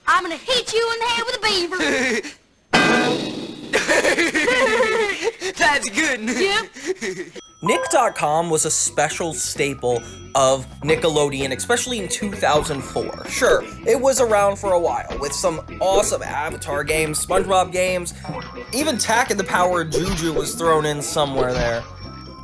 I'm gonna hit you in the head with a beaver. That's good. Yep. Nick.com was a special staple of Nickelodeon, especially in 2004. Sure, it was around for a while, with some awesome Avatar games, SpongeBob games, even Tak and the Power of Juju was thrown in somewhere there.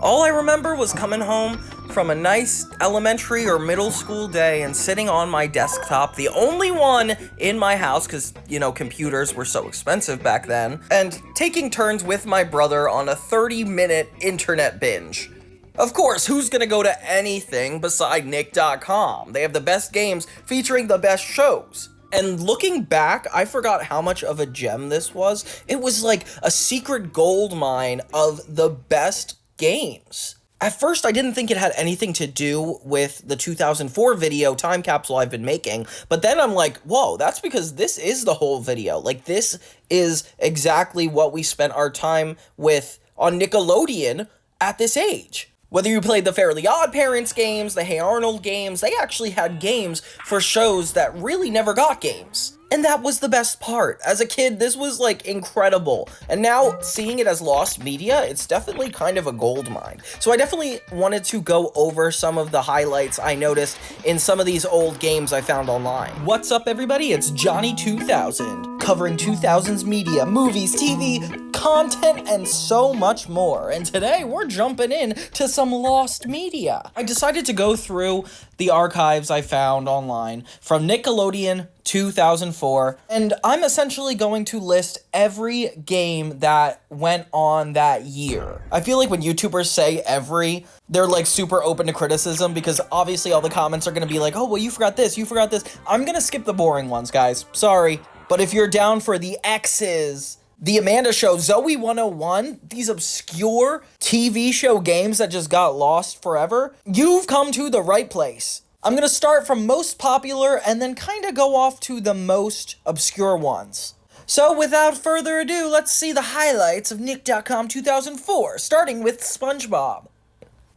All I remember was coming home from a nice elementary or middle school day and sitting on my desktop, the only one in my house, because, computers were so expensive back then, and taking turns with my brother on a 30-minute internet binge. Of course, who's gonna go to anything beside Nick.com? They have the best games featuring the best shows. And looking back, I forgot how much of a gem this was. It was like a secret gold mine of the best games. At first, I didn't think it had anything to do with the 2004 video time capsule I've been making, but then I'm like, whoa, that's because this is the whole video. Like, this is exactly what we spent our time with on Nickelodeon at this age. Whether you played the Fairly Odd Parents games, the Hey Arnold games, they actually had games for shows that really never got games. And that was the best part. As a kid, this was, incredible. And now, seeing it as lost media, it's definitely kind of a gold mine. So I definitely wanted to go over some of the highlights I noticed in some of these old games I found online. What's up, everybody? It's Johnny2000, covering 2000s media, movies, TV, content, and so much more. And today, we're jumping in to some lost media. I decided to go through the archives I found online from Nickelodeon 2004, and I'm essentially going to list every game that went on that year. I feel like when YouTubers say every, they're super open to criticism, because obviously all the comments are gonna be like, oh, well, you forgot this, you forgot this. I'm gonna skip the boring ones, guys. Sorry. But if you're down for the X's, The Amanda Show, Zoey 101, these obscure TV show games that just got lost forever, you've come to the right place. I'm going to start from most popular and then kind of go off to the most obscure ones. So without further ado, let's see the highlights of Nick.com 2004, starting with SpongeBob.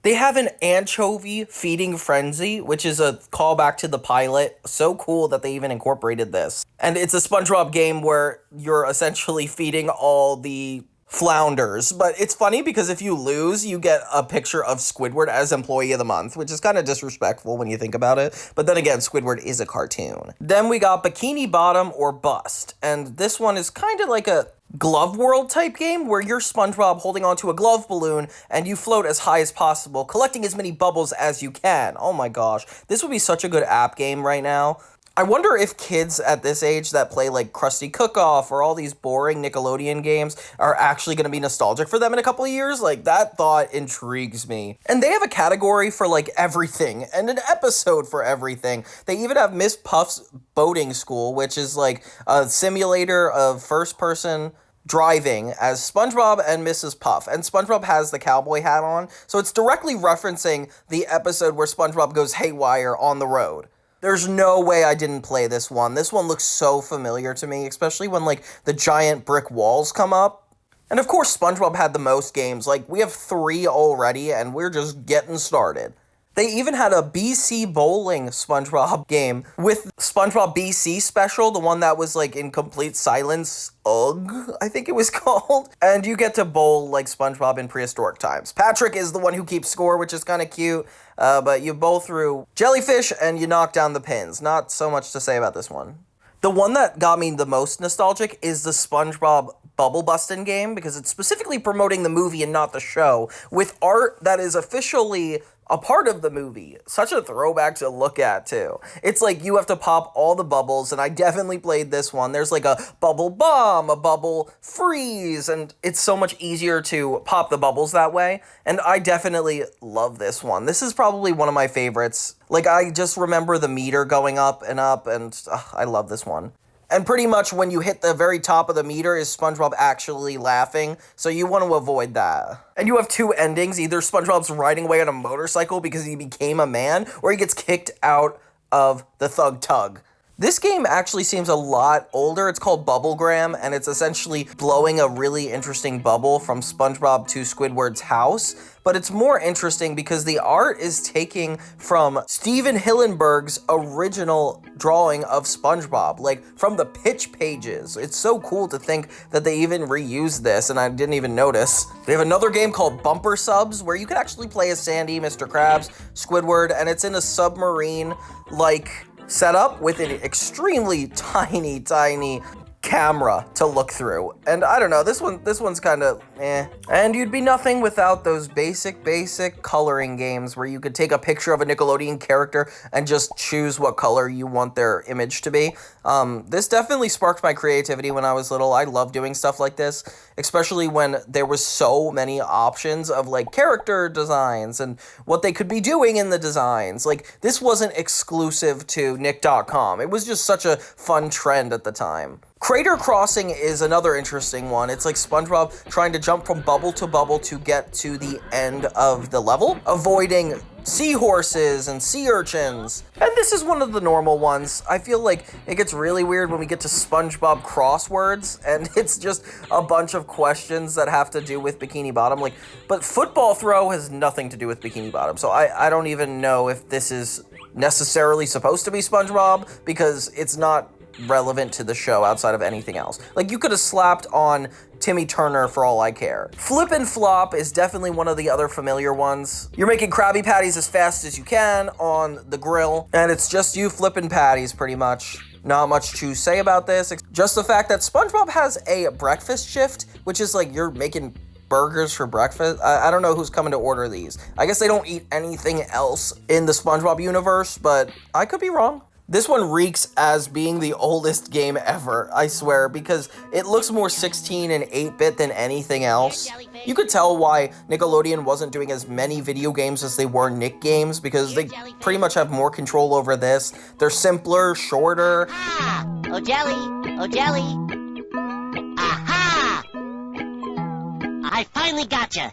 They have an anchovy feeding frenzy, which is a callback to the pilot. So cool that they even incorporated this. And it's a SpongeBob game where you're essentially feeding all the flounders. But it's funny because if you lose, you get a picture of Squidward as Employee of the Month, which is kind of disrespectful when you think about it. But then again, Squidward is a cartoon. Then we got Bikini Bottom or Bust. And this one is kind of like a Glove World type game where you're SpongeBob holding onto a glove balloon and you float as high as possible, collecting as many bubbles as you can. Oh my gosh, this would be such a good app game right now. I wonder if kids at this age that play Krusty Cook-Off or all these boring Nickelodeon games are actually going to be nostalgic for them in a couple of years. That thought intrigues me. And they have a category for everything and an episode for everything. They even have Miss Puff's Boating School, which is a simulator of first-person driving as SpongeBob and Mrs. Puff. And SpongeBob has the cowboy hat on, so it's directly referencing the episode where SpongeBob goes haywire on the road. There's no way I didn't play this one. This one looks so familiar to me, especially when, the giant brick walls come up. And of course, SpongeBob had the most games. We have 3 already, and we're just getting started. They even had a BC Bowling SpongeBob game with SpongeBob BC Special, the one that was in complete silence. Ugh, I think it was called. And you get to bowl like SpongeBob in prehistoric times. Patrick is the one who keeps score, which is kind of cute. But you bowl through jellyfish and you knock down the pins. Not so much to say about this one. The one that got me the most nostalgic is the SpongeBob Bubble Bustin' game, because it's specifically promoting the movie and not the show, with art that is officially a part of the movie. Such a throwback to look at, too. It's you have to pop all the bubbles, and I definitely played this one. There's a bubble bomb, a bubble freeze, and it's so much easier to pop the bubbles that way, and I definitely love this one. This is probably one of my favorites. I just remember the meter going up, and I love this one. And pretty much when you hit the very top of the meter is SpongeBob actually laughing, so you want to avoid that. And you have 2 endings. Either SpongeBob's riding away on a motorcycle because he became a man, or he gets kicked out of the Thug Tug. This game actually seems a lot older. It's called Bubblegram, and it's essentially blowing a really interesting bubble from SpongeBob to Squidward's house. But it's more interesting because the art is taking from Steven Hillenburg's original drawing of SpongeBob, like from the pitch pages. It's so cool to think that they even reused this, and I didn't even notice. They have another game called Bumper Subs, where you can actually play as Sandy, Mr. Krabs, Squidward, and it's in a submarine-like setup with an extremely tiny camera to look through. And I don't know, this one's kind of eh. And you'd be nothing without those basic coloring games where you could take a picture of a Nickelodeon character and just choose what color you want their image to be. This definitely sparked my creativity when I was little. I love doing stuff like this, especially when there was so many options of like character designs and what they could be doing in the designs. Like, this wasn't exclusive to Nick.com. It was just such a fun trend at the time. Crater Crossing is another interesting one. It's like SpongeBob trying to jump from bubble to bubble to get to the end of the level, avoiding seahorses and sea urchins. And this is one of the normal ones. I feel like it gets really weird when we get to SpongeBob crosswords, and it's just a bunch of questions that have to do with Bikini Bottom. Like, but football throw has nothing to do with Bikini Bottom, so I don't even know if this is necessarily supposed to be SpongeBob, because it's not relevant to the show outside of anything else. Like, you could have slapped on Timmy Turner for all I care. Flip and Flop is definitely one of the other familiar ones. You're making Krabby Patties as fast as you can on the grill, and it's just you flipping patties, pretty much. Not much to say about this, just the fact that SpongeBob has a breakfast shift, which is like you're making burgers for breakfast. I don't know who's coming to order these. I guess they don't eat anything else in the SpongeBob universe, but I could be wrong. This one reeks as being the oldest game ever, I swear, because it looks more 16 and 8-bit than anything else. You could tell why Nickelodeon wasn't doing as many video games as they were Nick games, because they pretty much have more control over this. They're simpler, shorter. Ah! Oh jelly! Oh jelly! Aha! I finally gotcha!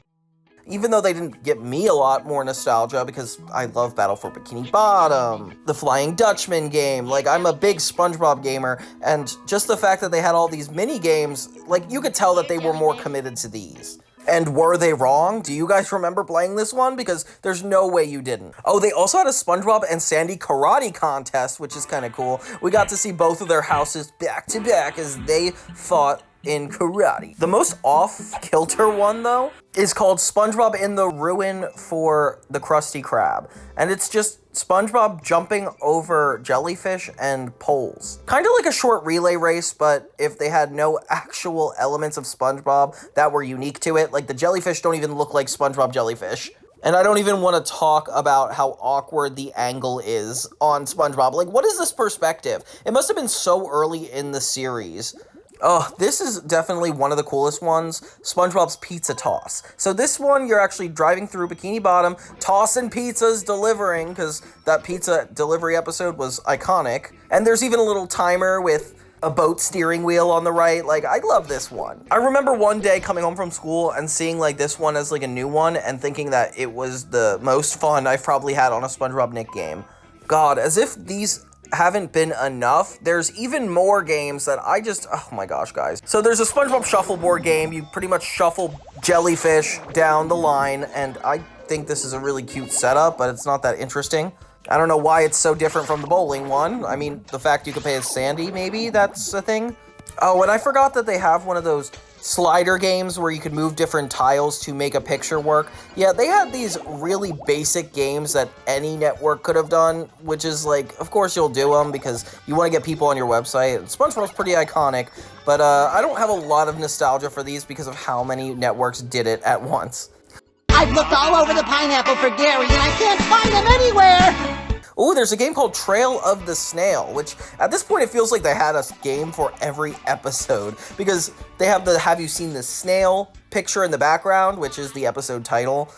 Even though they didn't get me a lot more nostalgia, because I love Battle for Bikini Bottom, the Flying Dutchman game, like, I'm a big SpongeBob gamer, and just the fact that they had all these mini games, like, you could tell that they were more committed to these. And were they wrong? Do you guys remember playing this one? Because there's no way you didn't. Oh, they also had a SpongeBob and Sandy karate contest, which is kind of cool. We got to see both of their houses back to back as they fought in karate. The most off-kilter one, though, is called SpongeBob in the Ruin for the Krusty Krab. And it's just SpongeBob jumping over jellyfish and poles. Kind of like a short relay race, but if they had no actual elements of SpongeBob that were unique to it, like the jellyfish don't even look like SpongeBob jellyfish. And I don't even want to talk about how awkward the angle is on SpongeBob. Like, what is this perspective? It must have been so early in the series. Oh, this is definitely one of the coolest ones, SpongeBob's Pizza Toss. So this one, you're actually driving through Bikini Bottom, tossing pizzas, delivering, because that pizza delivery episode was iconic. And there's even a little timer with a boat steering wheel on the right. Like, I love this one. I remember one day coming home from school and seeing, like, this one as, like, a new one and thinking that it was the most fun I've probably had on a SpongeBob Nick game. God, as if these haven't been enough, there's even more games that I just, oh my gosh, guys. So there's a SpongeBob shuffleboard game. You pretty much shuffle jellyfish down the line, and I think this is a really cute setup, but it's not that interesting. I don't know why it's so different from the bowling one. I mean, the fact you could play as Sandy, maybe that's a thing. Oh, and I forgot that they have one of those slider games where you could move different tiles to make a picture work. Yeah, they had these really basic games that any network could have done, which is like, of course you'll do them because you want to get people on your website. SpongeBob's pretty iconic, but I don't have a lot of nostalgia for these because of how many networks did it at once. I've looked all over the pineapple for Gary and I can't find him anywhere! Oh, there's a game called Trail of the Snail, which at this point it feels like they had a game for every episode because they have the Have You Seen the Snail picture in the background, which is the episode title.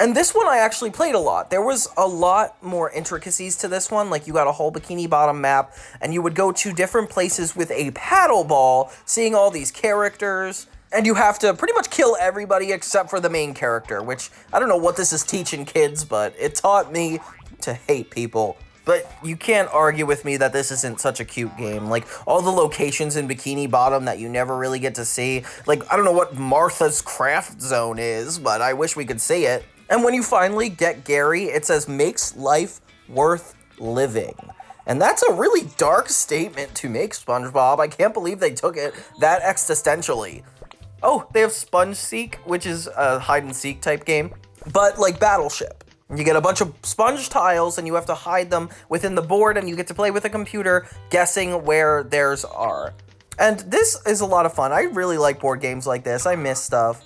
And this one I actually played a lot. There was a lot more intricacies to this one. Like, you got a whole Bikini Bottom map, and you would go to different places with a paddle ball, seeing all these characters. And you have to pretty much kill everybody except for the main character, which I don't know what this is teaching kids, but it taught me to hate people. But you can't argue with me that this isn't such a cute game. Like, all the locations in Bikini Bottom that you never really get to see. Like, I don't know what Martha's Craft Zone is, but I wish we could see it. And when you finally get Gary, it says, makes life worth living. And that's a really dark statement to make, SpongeBob. I can't believe they took it that existentially. Oh, they have Sponge Seek, which is a hide-and-seek type game. But like Battleship. You get a bunch of sponge tiles and you have to hide them within the board and you get to play with a computer guessing where theirs are. And this is a lot of fun. I really like board games like this. I miss stuff.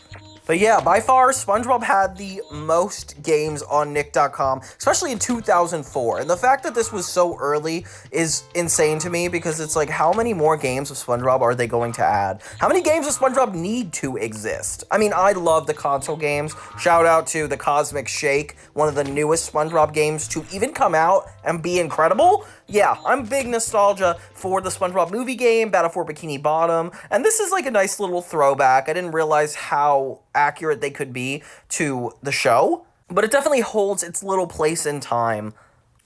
But yeah, by far, SpongeBob had the most games on Nick.com, especially in 2004. And the fact that this was so early is insane to me because it's like, how many more games of SpongeBob are they going to add? How many games of SpongeBob need to exist? I mean, I love the console games. Shout out to the Cosmic Shake, one of the newest SpongeBob games to even come out and be incredible. Yeah, I'm big nostalgia for the SpongeBob movie game, Battle for Bikini Bottom, and this is like a nice little throwback. I didn't realize how accurate they could be to the show, but it definitely holds its little place in time.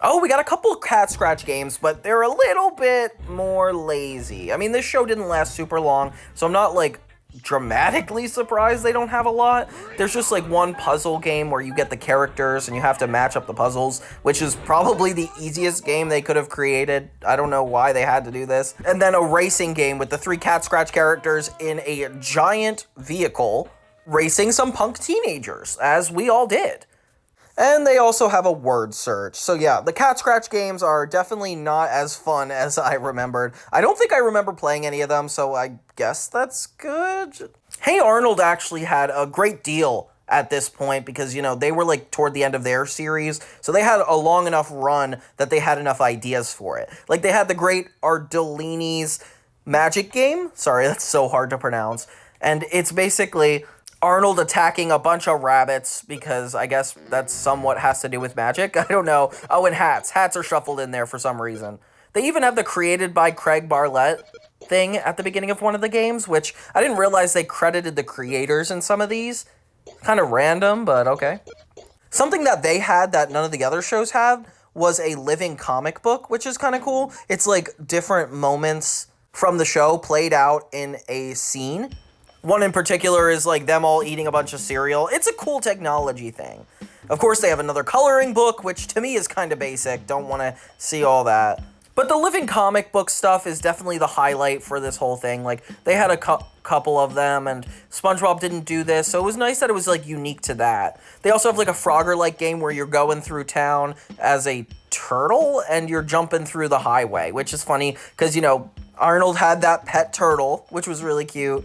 Oh, we got a couple of Catscratch games, but they're a little bit more lazy. I mean, this show didn't last super long, so I'm not like dramatically surprised they don't have a lot. There's just like one puzzle game where you get the characters and you have to match up the puzzles, which is probably the easiest game they could have created. I don't know why they had to do this. And then a racing game with the 3 Catscratch characters in a giant vehicle racing some punk teenagers, as we all did. And they also have a word search. So yeah, the Catscratch games are definitely not as fun as I remembered. I don't think I remember playing any of them, so I guess that's good. Hey Arnold actually had a great deal at this point because, you know, they were like toward the end of their series, so they had a long enough run that they had enough ideas for it. Like they had the great Ardolini's Magic game. Sorry, that's so hard to pronounce. And it's basically Arnold attacking a bunch of rabbits because I guess that somewhat has to do with magic. I don't know. Oh, and hats. Hats are shuffled in there for some reason. They even have the created by Craig Barlett thing at the beginning of one of the games, which I didn't realize they credited the creators in some of these. Kind of random, but okay. Something that they had that none of the other shows had was a living comic book, which is kind of cool. It's like different moments from the show played out in a scene. One in particular is like them all eating a bunch of cereal. It's a cool technology thing. Of course, they have another coloring book, which to me is kind of basic. Don't want to see all that. But the living comic book stuff is definitely the highlight for this whole thing. Like, they had a couple of them, and SpongeBob didn't do this, so it was nice that it was, like, unique to that. They also have, like, a Frogger-like game where you're going through town as a turtle, and you're jumping through the highway, which is funny, because, you know, Arnold had that pet turtle, which was really cute.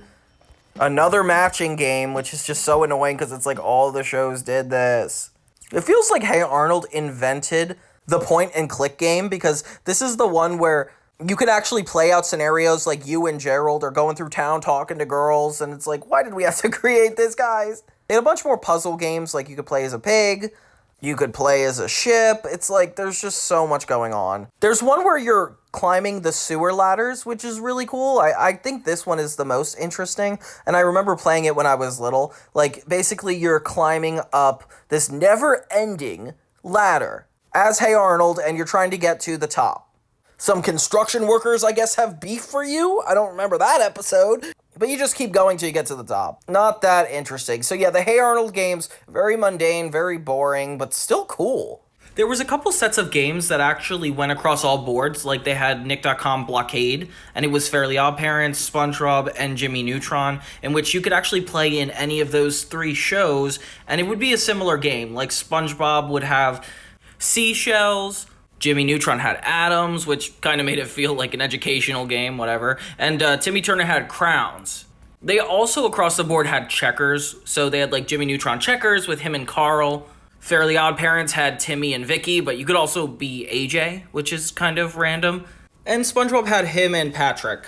Another matching game, which is just so annoying because it's like all the shows did this. It feels like Hey Arnold invented the point and click game because this is the one where you could actually play out scenarios like you and Gerald are going through town talking to girls, and it's like, why did we have to create this, guys? They had a bunch more puzzle games, like you could play as a pig, you could play as a ship. It's like, there's just so much going on. There's one where you're climbing the sewer ladders, which is really cool. I think this one is the most interesting, and I remember playing it when I was little. Like, basically, you're climbing up this never-ending ladder as Hey Arnold, and you're trying to get to the top. Some construction workers, I guess, have beef for you. I don't remember that episode. But you just keep going till you get to the top. Not that interesting. So yeah, the Hey Arnold games, very mundane, very boring, but still cool. There was a couple sets of games that actually went across all boards, like they had Nick.com Blockade, and it was Fairly OddParents, SpongeBob, and Jimmy Neutron, in which you could actually play in any of those 3 shows, and it would be a similar game. Like SpongeBob would have seashells, Jimmy Neutron had atoms, which kind of made it feel like an educational game, whatever, and Timmy Turner had crowns. They also, across the board, had checkers, so they had like Jimmy Neutron checkers with him and Carl. Fairly OddParents had Timmy and Vicky, but you could also be AJ, which is kind of random. And SpongeBob had him and Patrick.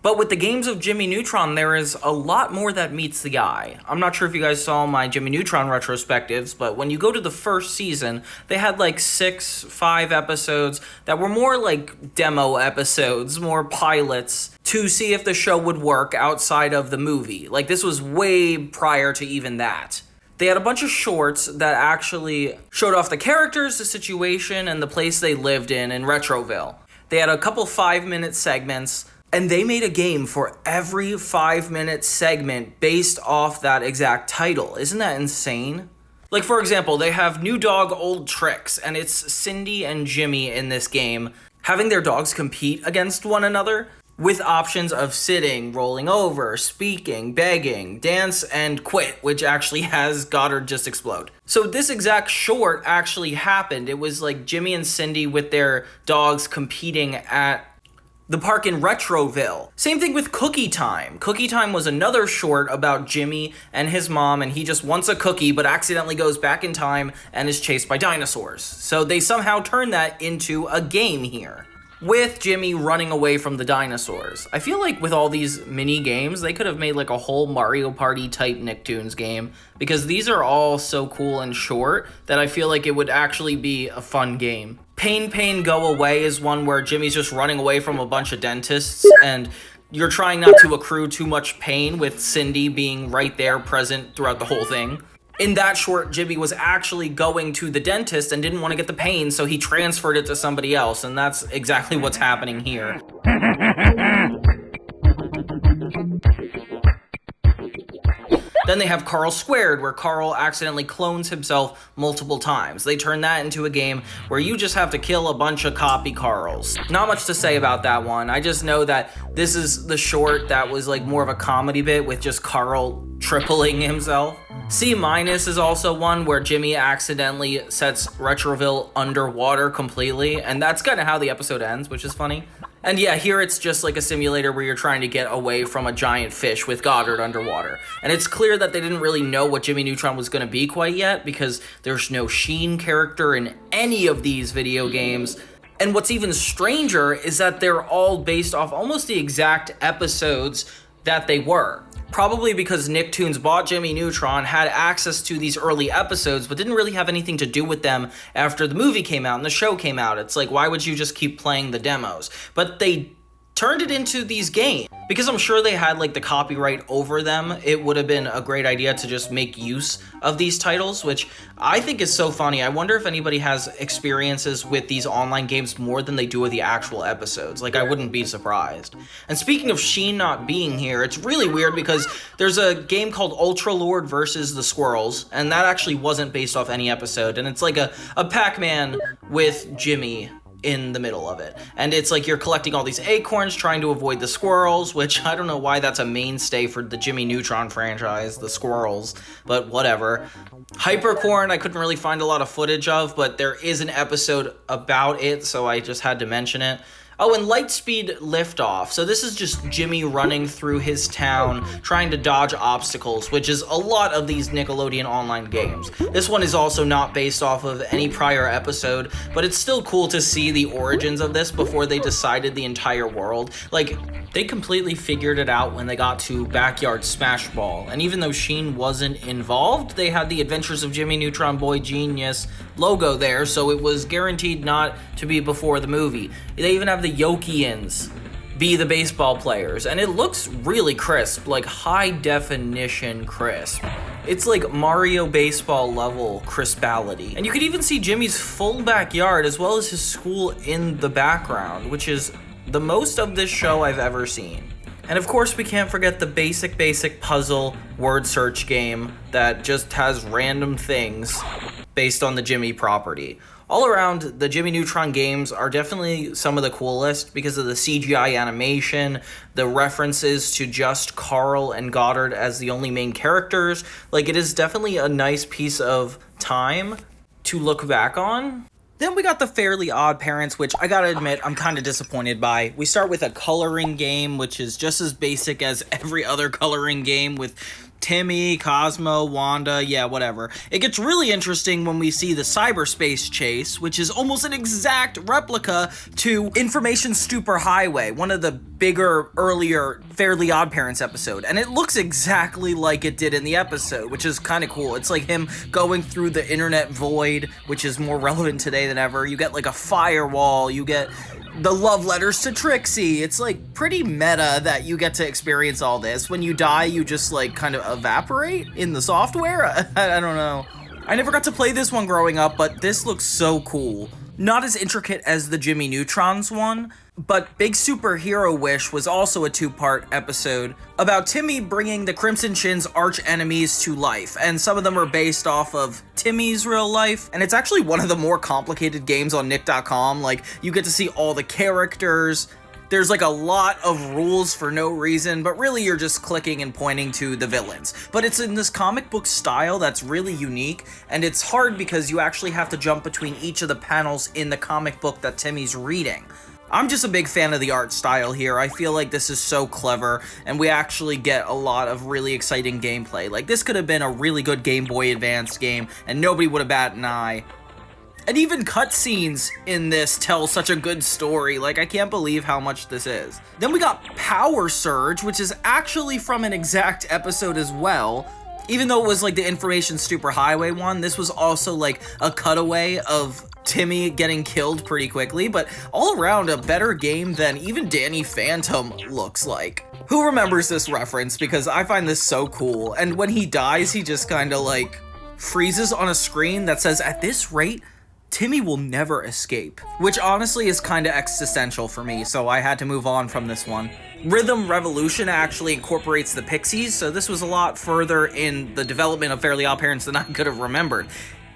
But with the games of Jimmy Neutron, there is a lot more that meets the eye. I'm not sure if you guys saw my Jimmy Neutron retrospectives, but when you go to the first season, they had like 5 episodes that were more like demo episodes, more pilots, to see if the show would work outside of the movie. Like, this was way prior to even that. They had a bunch of shorts that actually showed off the characters, the situation, and the place they lived in Retroville. They had a couple 5-minute segments, and they made a game for every 5-minute segment based off that exact title. Isn't that insane? Like, for example, they have New Dog, Old Tricks, and it's Cindy and Jimmy in this game having their dogs compete against one another with options of sitting, rolling over, speaking, begging, dance, and quit, which actually has Goddard just explode. So this exact short actually happened. It was like Jimmy and Cindy with their dogs competing at the park in Retroville. Same thing with Cookie Time. Cookie Time was another short about Jimmy and his mom, and he just wants a cookie but accidentally goes back in time and is chased by dinosaurs. So they somehow turned that into a game here, with Jimmy running away from the dinosaurs. I feel like with all these mini games, they could have made like a whole Mario Party type Nicktoons game, because these are all so cool and short that I feel like it would actually be a fun game. Pain Pain Go Away is one where Jimmy's just running away from a bunch of dentists, and you're trying not to accrue too much pain with Cindy being right there present throughout the whole thing. In that short, Jimmy was actually going to the dentist and didn't want to get the pain, so he transferred it to somebody else, and that's exactly what's happening here. Then they have Carl Squared, where Carl accidentally clones himself multiple times. They turn that into a game where you just have to kill a bunch of copy Carls. Not much to say about that one. I just know that this is the short that was like more of a comedy bit with just Carl tripling himself. C- is also one where Jimmy accidentally sets Retroville underwater completely, and that's kind of how the episode ends, which is funny. And yeah, here it's just like a simulator where you're trying to get away from a giant fish with Goddard underwater. And it's clear that they didn't really know what Jimmy Neutron was going to be quite yet, because there's no Sheen character in any of these video games. And what's even stranger is that they're all based off almost the exact episodes that they were. Probably because Nicktoons bought Jimmy Neutron, had access to these early episodes, but didn't really have anything to do with them after the movie came out and the show came out. It's like, why would you just keep playing the demos? But they turned it into these games. Because I'm sure they had like the copyright over them, it would have been a great idea to just make use of these titles, which I think is so funny. I wonder if anybody has experiences with these online games more than they do with the actual episodes. Like, I wouldn't be surprised. And speaking of Sheen not being here, it's really weird because there's a game called Ultra Lord versus the Squirrels, and that actually wasn't based off any episode, and it's like a Pac-Man with Jimmy in the middle of it. And it's like you're collecting all these acorns trying to avoid the squirrels, which I don't know why that's a mainstay for the Jimmy Neutron franchise, the squirrels, but whatever. Hypercorn, I couldn't really find a lot of footage of, but there is an episode about it, so I just had to mention it. Oh, and Lightspeed Liftoff. So this is just Jimmy running through his town, trying to dodge obstacles, which is a lot of these Nickelodeon online games. This one is also not based off of any prior episode, but it's still cool to see the origins of this before they decided the entire world. Like, they completely figured it out when they got to Backyard Smash Ball, and even though Sheen wasn't involved, they had the Adventures of Jimmy Neutron Boy Genius logo there, so it was guaranteed not to be before the movie. They even have the Yokians be the baseball players, and it looks really crisp, like high definition crisp. It's like Mario baseball level crispality. And you could even see Jimmy's full backyard as well as his school in the background, which is the most of this show I've ever seen. And of course we can't forget the basic puzzle word search game that just has random things based on the Jimmy property. All around, the Jimmy Neutron games are definitely some of the coolest because of the CGI animation, the references to just Carl and Goddard as the only main characters. Like, it is definitely a nice piece of time to look back on. Then we got the Fairly Odd Parents, which I gotta admit, I'm kind of disappointed by. We start with a coloring game, which is just as basic as every other coloring game with Timmy, Cosmo, Wanda, yeah, whatever. It gets really interesting when we see the cyberspace chase, which is almost an exact replica to Information Stupor Highway, one of the bigger, earlier Fairly Odd Parents episode. And it looks exactly like it did in the episode, which is kind of cool. It's like him going through the internet void, which is more relevant today than ever. You get like a firewall, you get The love letters to Trixie. It's like pretty meta that you get to experience all this. When you die, you just like kind of evaporate in the software. I don't know. I never got to play this one growing up, but this looks so cool. Not as intricate as the Jimmy Neutron's one, but Big Superhero Wish was also a 2-part episode about Timmy bringing the Crimson Chin's arch enemies to life, and some of them are based off of Timmy's real life, and it's actually one of the more complicated games on Nick.com. Like, you get to see all the characters. There's like a lot of rules for no reason, but really you're just clicking and pointing to the villains. But it's in this comic book style that's really unique, and it's hard because you actually have to jump between each of the panels in the comic book that Timmy's reading. I'm just a big fan of the art style here. I feel like this is so clever, and we actually get a lot of really exciting gameplay. Like, this could have been a really good Game Boy Advance game, and nobody would have batted an eye. And even cutscenes in this tell such a good story. Like, I can't believe how much this is. Then we got Power Surge, which is actually from an exact episode as well. Even though it was like the Information Superhighway one, this was also like a cutaway of Timmy getting killed pretty quickly, but all around a better game than even Danny Phantom looks like. Who remembers this reference? Because I find this so cool. And when he dies, he just kind of like freezes on a screen that says, at this rate, Timmy will never escape, which honestly is kind of existential for me, so I had to move on from this one. Rhythm Revolution actually incorporates the Pixies, so this was a lot further in the development of Fairly OddParents than I could have remembered.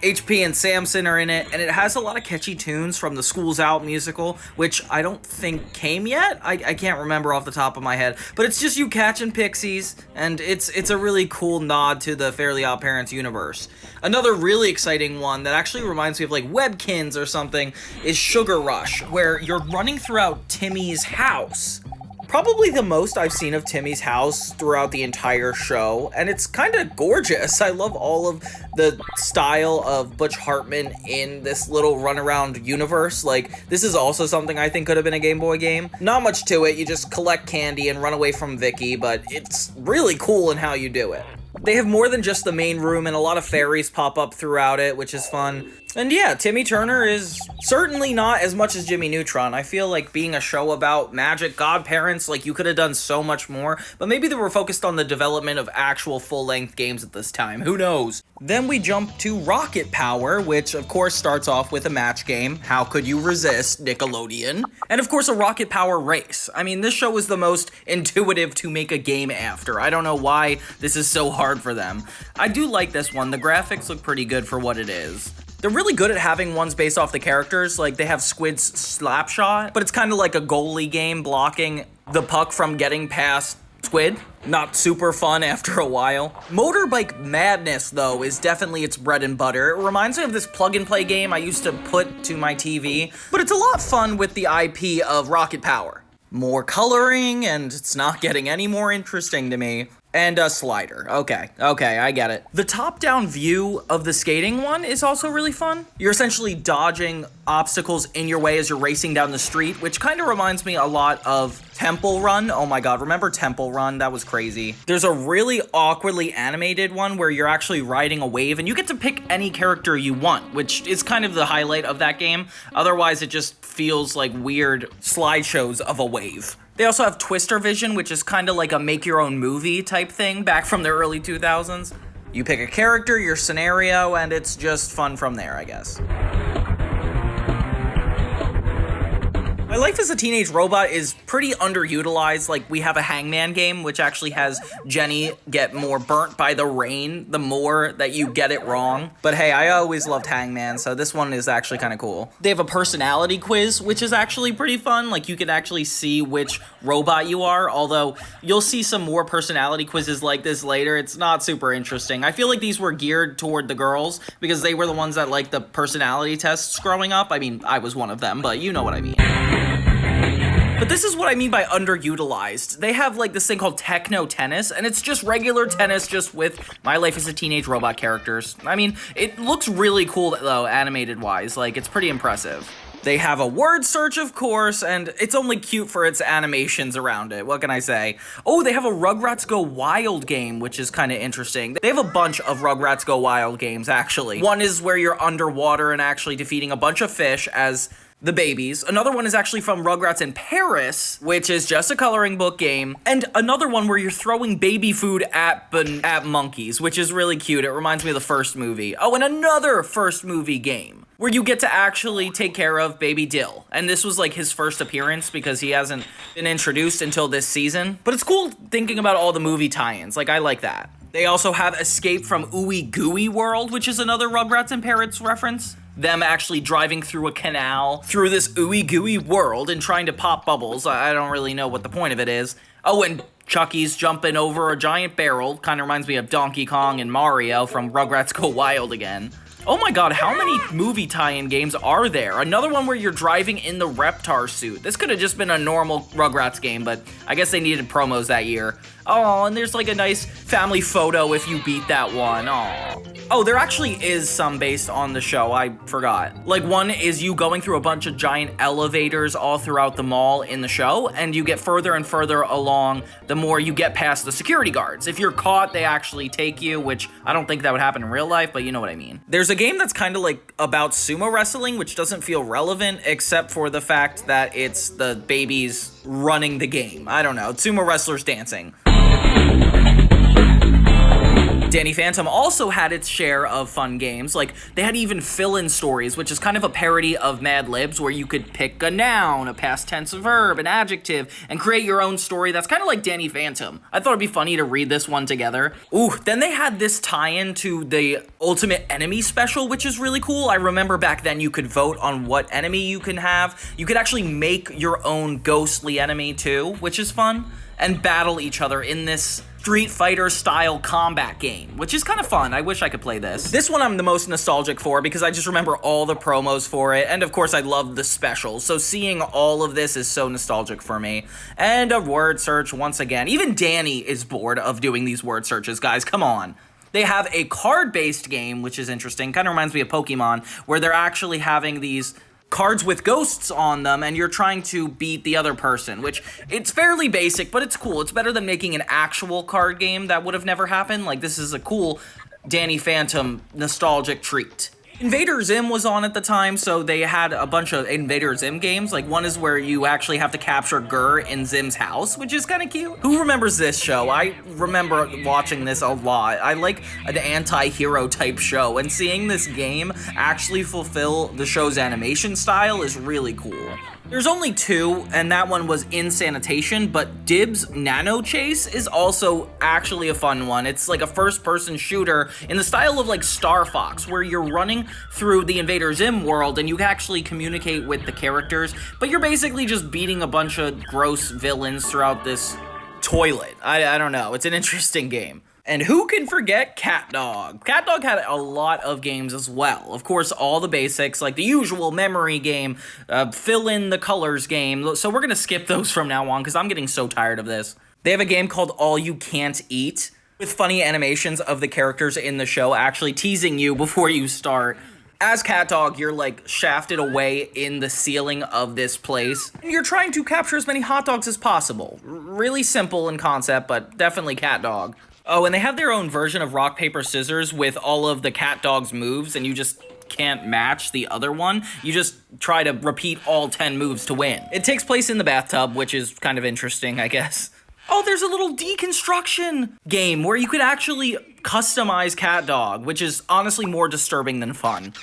HP and Samson are in it, and it has a lot of catchy tunes from the School's Out musical, which I don't think came yet. I can't remember off the top of my head, but it's just you catching pixies, and it's a really cool nod to the Fairly OddParents universe. Another really exciting one that actually reminds me of like Webkins or something is Sugar Rush, where you're running throughout Timmy's house. Probably the most I've seen of Timmy's house throughout the entire show, and it's kind of gorgeous. I love all of the style of Butch Hartman in this little runaround universe. Like, this is also something I think could have been a Game Boy game. Not much to it, you just collect candy and run away from Vicky, but it's really cool in how you do it. They have more than just the main room, and a lot of fairies pop up throughout it, which is fun. And yeah, Timmy Turner is certainly not as much as Jimmy Neutron. I feel like being a show about magic godparents, like you could have done so much more, but maybe they were focused on the development of actual full-length games at this time. Who knows? Then we jump to Rocket Power, which of course starts off with a match game. How could you resist, Nickelodeon? And of course a Rocket Power race. I mean, this show was the most intuitive to make a game after. I don't know why this is so hard for them. I do like this one. The graphics look pretty good for what it is. They're really good at having ones based off the characters, like they have Squid's slap shot, but it's kind of like a goalie game blocking the puck from getting past Squid. Not super fun after a while. Motorbike Madness, though, is definitely its bread and butter. It reminds me of this plug-and-play game I used to put to my TV, but it's a lot fun with the IP of Rocket Power. More coloring, and it's not getting any more interesting to me. And a slider. Okay, I get it. The top-down view of the skating one is also really fun. You're essentially dodging obstacles in your way as you're racing down the street, which kind of reminds me a lot of Temple Run. Oh my god, remember Temple Run? That was crazy. There's a really awkwardly animated one where you're actually riding a wave, and you get to pick any character you want, which is kind of the highlight of that game. Otherwise, it just feels like weird slideshows of a wave. They also have Twister Vision, which is kind of like a make-your-own-movie type thing back from the early 2000s. You pick a character, your scenario, and it's just fun from there, I guess. My Life as a Teenage Robot is pretty underutilized. Like, we have a Hangman game, which actually has Jenny get more burnt by the rain the more that you get it wrong. But hey, I always loved Hangman, so this one is actually kind of cool. They have a personality quiz, which is actually pretty fun. Like, you can actually see which robot you are, although you'll see some more personality quizzes like this later. It's not super interesting. I feel like these were geared toward the girls, because they were the ones that liked the personality tests growing up. I mean, I was one of them, but you know what I mean. But this is what I mean by underutilized. They have like this thing called Techno Tennis, and it's just regular tennis just with My Life as a Teenage Robot characters. I mean, it looks really cool though, animated wise. Like, it's pretty impressive. They have a word search, of course, and it's only cute for its animations around it. What can I say? Oh, they have a Rugrats Go Wild game, which is kind of interesting. They have a bunch of Rugrats Go Wild games, actually. One is where you're underwater and actually defeating a bunch of fish as the Babies. Another one is actually from Rugrats in Paris, which is just a coloring book game. And another one where you're throwing baby food at monkeys, which is really cute. It reminds me of the first movie. Oh, and another first movie game where you get to actually take care of baby Dill. And this was like his first appearance because he hasn't been introduced until this season. But it's cool thinking about all the movie tie-ins. Like, I like that. They also have Escape from Ooey Gooey World, which is another Rugrats and Parrots reference. Them actually driving through a canal through this ooey gooey world and trying to pop bubbles. I don't really know what the point of it is. Oh, and Chucky's jumping over a giant barrel. Kind of reminds me of Donkey Kong and Mario from Rugrats Go Wild again. Oh my god, how many movie tie-in games are there? Another one where you're driving in the Reptar suit. This could have just been a normal Rugrats game, but I guess they needed promos that year. Oh, and there's like a nice family photo if you beat that one. Aw. Oh, there actually is some based on the show, I forgot. Like, one is you going through a bunch of giant elevators all throughout the mall in the show, and you get further and further along the more you get past the security guards. If you're caught, they actually take you, which I don't think that would happen in real life, but you know what I mean. There's a game that's kind of like about sumo wrestling, which doesn't feel relevant, except for the fact that it's the babies running the game. I don't know, sumo wrestlers dancing. Danny Phantom also had its share of fun games. Like, they had even fill-in stories, which is kind of a parody of Mad Libs, where you could pick a noun, a past tense verb, an adjective, and create your own story. That's kind of like Danny Phantom. I thought it'd be funny to read this one together. Ooh, then they had this tie-in to the Ultimate Enemy special, which is really cool. I remember back then you could vote on what enemy you can have. You could actually make your own ghostly enemy too, which is fun, and battle each other in this Street Fighter style combat game, which is kind of fun. I wish I could play this. This one I'm the most nostalgic for because I just remember all the promos for it, and of course I love the specials, so seeing all of this is so nostalgic for me. And a word search once again. Even Danny is bored of doing these word searches, guys, come on. They have a card-based game, which is interesting, kind of reminds me of Pokemon, where they're actually having these cards with ghosts on them, and you're trying to beat the other person, which it's fairly basic, but it's cool. It's better than making an actual card game that would have never happened. Like, this is a cool Danny Phantom nostalgic treat. Invader Zim was on at the time, so they had a bunch of Invader Zim games. Like, one is where you actually have to capture Gur in Zim's house, which is kind of cute. Who remembers this show? I remember watching this a lot. I like an anti-hero type show, and seeing this game actually fulfill the show's animation style is really cool. There's only two, and that one was In Sanitation, but Dibs Nano Chase is also actually a fun one. It's like a first-person shooter in the style of like Star Fox, where you're running through the Invader Zim world and you can actually communicate with the characters, but you're basically just beating a bunch of gross villains throughout this toilet. I don't know. It's an interesting game. And who can forget CatDog? CatDog had a lot of games as well. Of course, all the basics, like the usual memory game, fill in the colors game. So we're going to skip those from now on because I'm getting so tired of this. They have a game called All You Can't Eat with funny animations of the characters in the show actually teasing you before you start. As CatDog, you're like shafted away in the ceiling of this place. You're trying to capture as many hot dogs as possible. Really simple in concept, but definitely CatDog. Oh, and they have their own version of rock, paper, scissors with all of the CatDog's moves, and you just can't match the other one. You just try to repeat all 10 moves to win. It takes place in the bathtub, which is kind of interesting, I guess. Oh, there's a little deconstruction game where you could actually customize CatDog, which is honestly more disturbing than fun.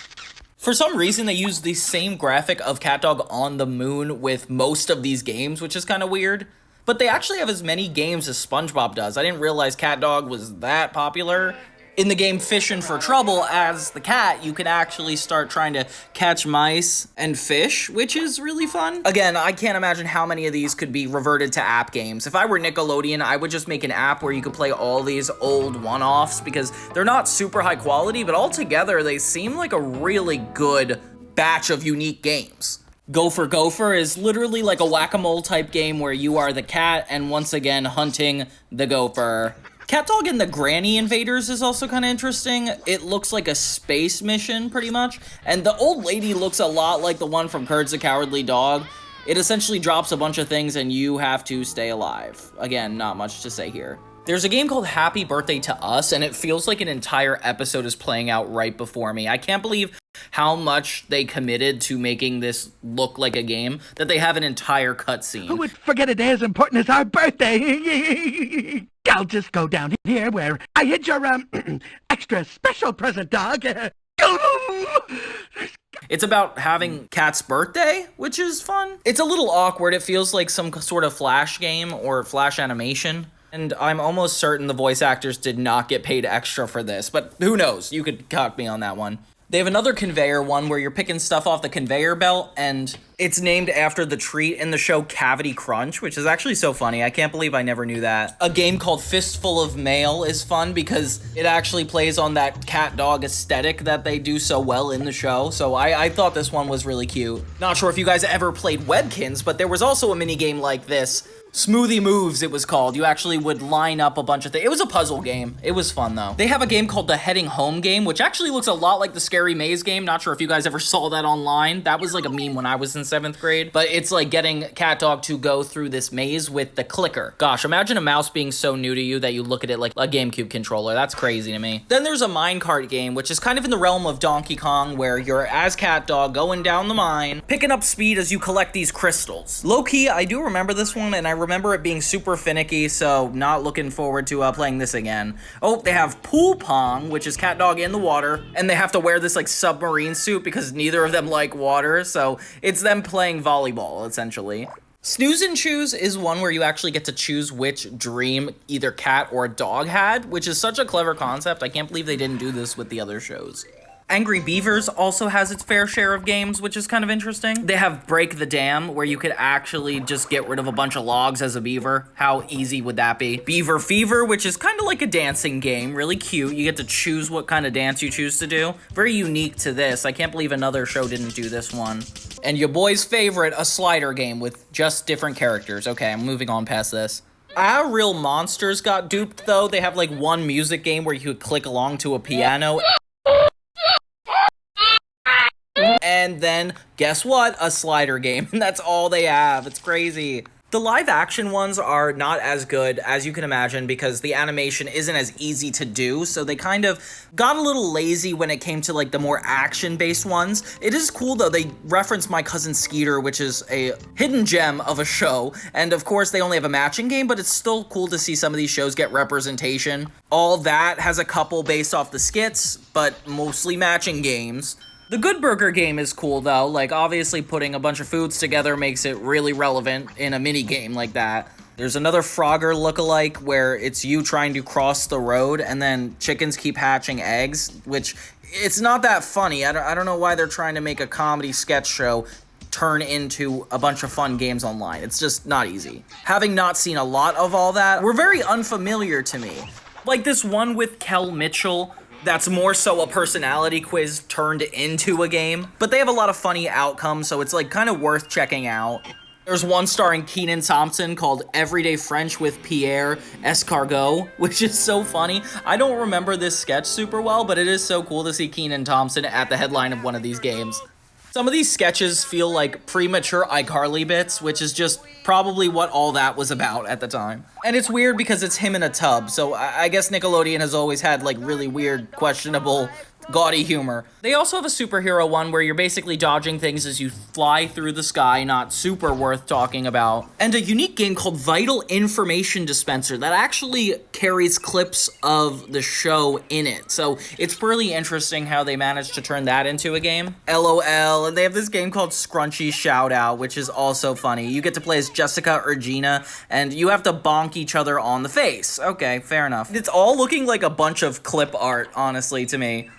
For some reason, they use the same graphic of CatDog on the moon with most of these games, which is kind of weird. But they actually have as many games as SpongeBob does. I didn't realize CatDog was that popular. In the game Fishin' for Trouble, as the cat, you can actually start trying to catch mice and fish, which is really fun. Again, I can't imagine how many of these could be reverted to app games. If I were Nickelodeon, I would just make an app where you could play all these old one-offs because they're not super high quality, but altogether they seem like a really good batch of unique games. Gopher Gopher is literally like a whack-a-mole type game where you are the cat and once again hunting the gopher. CatDog and the Granny Invaders is also kind of interesting. It looks like a space mission, pretty much. And the old lady looks a lot like the one from Courage the Cowardly Dog. It essentially drops a bunch of things and you have to stay alive. Again, not much to say here. There's a game called Happy Birthday to Us, and it feels like an entire episode is playing out right before me. I can't believe how much they committed to making this look like a game that they have an entire cutscene. Who would forget a day as important as our birthday? I'll just go down here where I hid your, extra special present, dog. It's about having Cat's birthday, which is fun. It's a little awkward. It feels like some sort of Flash game or Flash animation. And I'm almost certain the voice actors did not get paid extra for this, but who knows? You could cock me on that one. They have another conveyor one where you're picking stuff off the conveyor belt, and it's named after the treat in the show Cavity Crunch, which is actually so funny. I can't believe I never knew that. A game called Fistful of Mail is fun because it actually plays on that cat-dog aesthetic that they do so well in the show, so I thought this one was really cute. Not sure if you guys ever played Webkins, but there was also a minigame like this. Smoothie Moves, it was called. You actually would line up a bunch of things. It was a puzzle game. It was fun, though. They have a game called the Heading Home game, which actually looks a lot like the Scary Maze game. Not sure if you guys ever saw that online. That was like a meme when I was in 7th grade. But it's like getting CatDog to go through this maze with the clicker. Gosh, imagine a mouse being so new to you that you look at it like a GameCube controller. That's crazy to me. Then there's a minecart game, which is kind of in the realm of Donkey Kong, where you're as CatDog going down the mine, picking up speed as you collect these crystals. Low-key, I do remember this one, and I remember it being super finicky, so not looking forward to playing this again. Oh, they have Pool Pong, which is CatDog in the water, and they have to wear this like submarine suit because neither of them like water, so it's them playing volleyball, essentially. Snooze and Choose is one where you actually get to choose which dream either cat or dog had, which is such a clever concept. I can't believe they didn't do this with the other shows. Angry Beavers also has its fair share of games, which is kind of interesting. They have Break the Dam, where you could actually just get rid of a bunch of logs as a beaver. How easy would that be? Beaver Fever, which is kind of like a dancing game, really cute. You get to choose what kind of dance you choose to do. Very unique to this. I can't believe another show didn't do this one. And your boy's favorite, a slider game with just different characters. Okay, I'm moving on past this. Our Real Monsters got duped, though. They have like one music game where you could click along to a piano. And then, guess what? A slider game. And that's all they have. It's crazy. The live action ones are not as good as you can imagine because the animation isn't as easy to do, so they kind of got a little lazy when it came to like the more action-based ones. It is cool though, they reference My Cousin Skeeter, which is a hidden gem of a show, and of course they only have a matching game, but it's still cool to see some of these shows get representation. All That has a couple based off the skits, but mostly matching games. The Good Burger game is cool, though. Like, obviously putting a bunch of foods together makes it really relevant in a mini game like that. There's another Frogger lookalike where it's you trying to cross the road and then chickens keep hatching eggs, which it's not that funny. I don't know why they're trying to make a comedy sketch show turn into a bunch of fun games online. It's just not easy. Having not seen a lot of all that, were very unfamiliar to me. Like this one with Kel Mitchell, that's more so a personality quiz turned into a game, but they have a lot of funny outcomes, so it's like kind of worth checking out. There's one starring Kenan Thompson called Everyday French with Pierre Escargot, which is so funny. I don't remember this sketch super well, but it is so cool to see Kenan Thompson at the headline of one of these games. Some of these sketches feel like premature iCarly bits, which is just probably what all that was about at the time. And it's weird because it's him in a tub, so I guess Nickelodeon has always had like really weird, questionable, gaudy humor. They also have a superhero one where you're basically dodging things as you fly through the sky, not super worth talking about. And a unique game called Vital Information Dispenser that actually carries clips of the show in it. So it's really interesting how they managed to turn that into a game. LOL, and they have this game called Scrunchy Shoutout, which is also funny. You get to play as Jessica or Gina, and you have to bonk each other on the face. Okay, fair enough. It's all looking like a bunch of clip art, honestly, to me.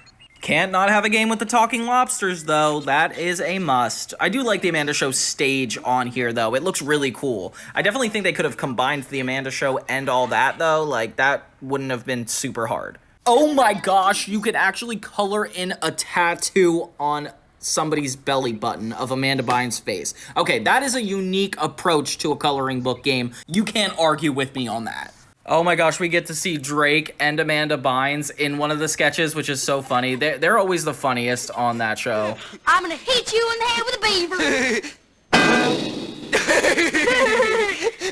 Can't not have a game with the talking lobsters, though. That is a must. I do like the Amanda Show stage on here, though. It looks really cool. I definitely think they could have combined the Amanda Show and all that, though. Like, that wouldn't have been super hard. Oh my gosh, you could actually color in a tattoo on somebody's belly button of Amanda Bynes' face. Okay, that is a unique approach to a coloring book game. You can't argue with me on that. Oh my gosh, we get to see Drake and Amanda Bynes in one of the sketches, which is so funny. They're always the funniest on that show. I'm gonna hit you in the head with a beaver.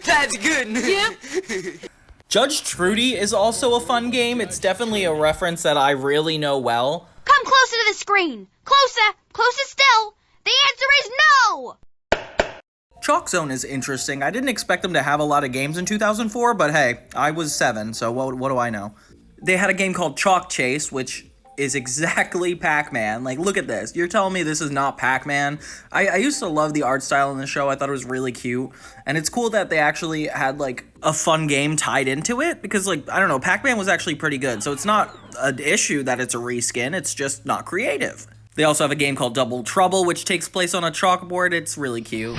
That's good. Yep. Judge Trudy is also a fun game. It's definitely a reference that I really know well. Come closer to the screen. Closer. Closer still. The answer is no. Chalk Zone is interesting. I didn't expect them to have a lot of games in 2004, but hey, I was 7, so what do I know? They had a game called Chalk Chase, which is exactly Pac-Man. Like, look at this. You're telling me this is not Pac-Man? I used to love the art style in the show. I thought it was really cute. And it's cool that they actually had, like, a fun game tied into it. Because, like, I don't know, Pac-Man was actually pretty good. So it's not an issue that it's a reskin. It's just not creative. They also have a game called Double Trouble, which takes place on a chalkboard. It's really cute.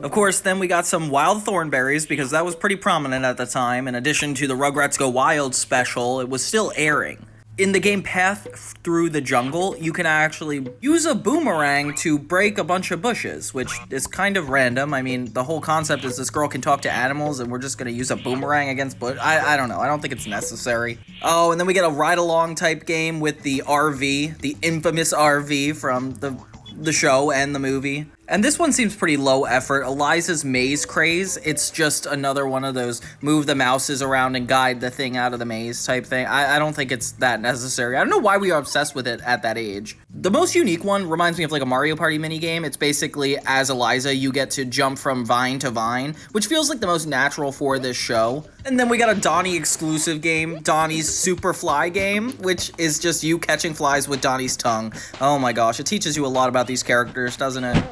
Of course, then we got some Wild Thornberries, because that was pretty prominent at the time. In addition to the Rugrats Go Wild special, it was still airing. In the game Path Through the Jungle, you can actually use a boomerang to break a bunch of bushes, which is kind of random. I mean, the whole concept is this girl can talk to animals, and we're just gonna use a boomerang against bush. I don't know. I don't think it's necessary. Oh, and then we get a ride-along type game with the RV, the infamous RV from the show and the movie. And this one seems pretty low effort. Eliza's Maze Craze. It's just another one of those move the mouses around and guide the thing out of the maze type thing. I don't think it's that necessary. I don't know why we are obsessed with it at that age. The most unique one reminds me of like a Mario Party minigame. It's basically, as Eliza, you get to jump from vine to vine, which feels like the most natural for this show. And then we got a Donnie exclusive game, Donnie's Super Fly game, which is just you catching flies with Donnie's tongue. Oh my gosh, it teaches you a lot about these characters, doesn't it?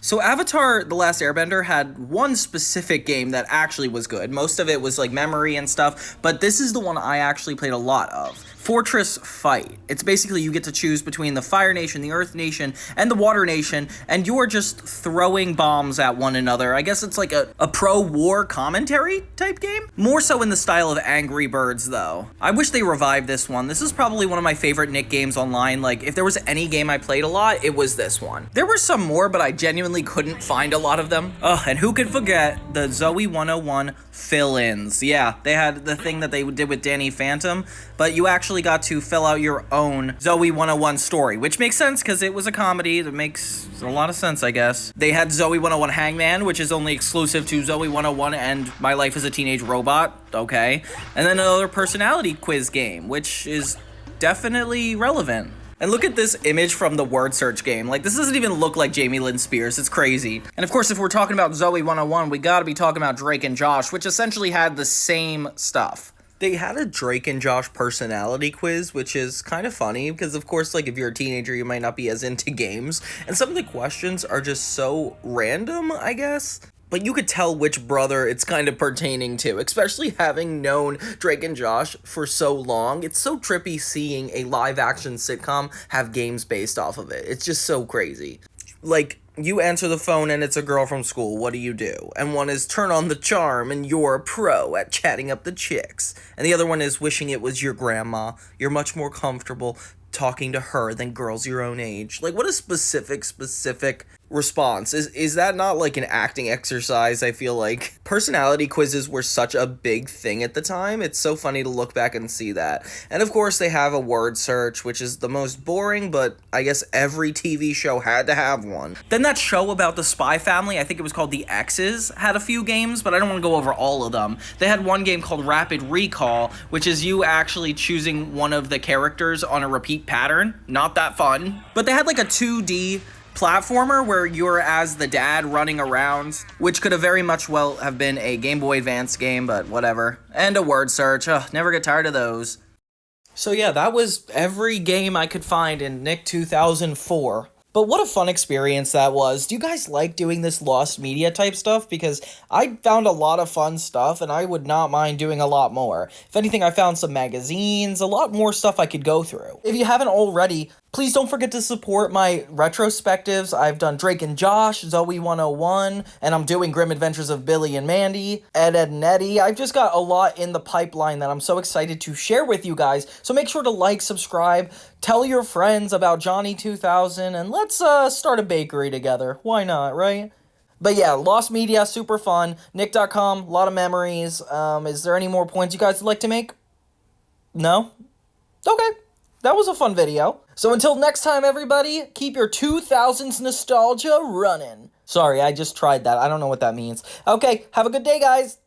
So Avatar: The Last Airbender had one specific game that actually was good. Most of it was like memory and stuff, but this is the one I actually played a lot of. Fortress Fight. It's basically you get to choose between the Fire Nation, the Earth Nation, and the Water Nation, and you're just throwing bombs at one another. I guess it's like a pro-war commentary type game? More so in the style of Angry Birds, though. I wish they revived this one. This is probably one of my favorite Nick games online. Like, if there was any game I played a lot, it was this one. There were some more, but I genuinely couldn't find a lot of them. Oh, and who could forget the Zoey 101 fill-ins? Yeah, they had the thing that they did with Danny Phantom, but you actually got to fill out your own Zoey 101 story, which makes sense because it was a comedy. That makes a lot of sense, I guess. They had Zoey 101 Hangman, which is only exclusive to Zoey 101 and My Life as a Teenage Robot. Okay. And then another personality quiz game, which is definitely relevant. And look at this image from the word search game. Like, this doesn't even look like Jamie Lynn Spears. It's crazy. And of course, if we're talking about Zoey 101, we gotta be talking about Drake and Josh, which essentially had the same stuff. They had a Drake and Josh personality quiz, which is kind of funny because, of course, like, if you're a teenager, you might not be as into games. And some of the questions are just so random, I guess. But you could tell which brother it's kind of pertaining to, especially having known Drake and Josh for so long. It's so trippy seeing a live-action sitcom have games based off of it. It's just so crazy. Like, you answer the phone and it's a girl from school, what do you do? And one is turn on the charm and you're a pro at chatting up the chicks. And the other one is wishing it was your grandma. You're much more comfortable talking to her than girls your own age. Like, what a specific response. Is that not like an acting exercise? I feel like personality quizzes were such a big thing at the time. It's so funny to look back and see that. And of course they have a word search, which is the most boring, but I guess every TV show had to have one. Then that show about the Spy Family, I think it was called The X's, had a few games, but I don't want to go over all of them. They had one game called Rapid Recall, which is you actually choosing one of the characters on a repeat pattern. Not that fun. But they had like a 2D platformer where you're as the dad running around, which could have very much well have been a Game Boy Advance game, but whatever. And a word search. Ugh, never get tired of those. So yeah, that was every game I could find in Nick 2004. But what a fun experience that was. Do you guys like doing this lost media type stuff? Because I found a lot of fun stuff, and I would not mind doing a lot more. If anything, I found some magazines, a lot more stuff I could go through. If you haven't already, please don't forget to support my retrospectives. I've done Drake and Josh, Zoey 101, and I'm doing Grim Adventures of Billy and Mandy, Ed, Edd and Eddy. I've just got a lot in the pipeline that I'm so excited to share with you guys. So make sure to like, subscribe, tell your friends about Johnny 2000, and let's start a bakery together. Why not, right? But yeah, Lost Media, super fun. Nick.com, a lot of memories. Is there any more points you guys would like to make? No? Okay. That was a fun video. So until next time, everybody, keep your 2000s nostalgia running. Sorry, I just tried that. I don't know what that means. Okay, have a good day, guys.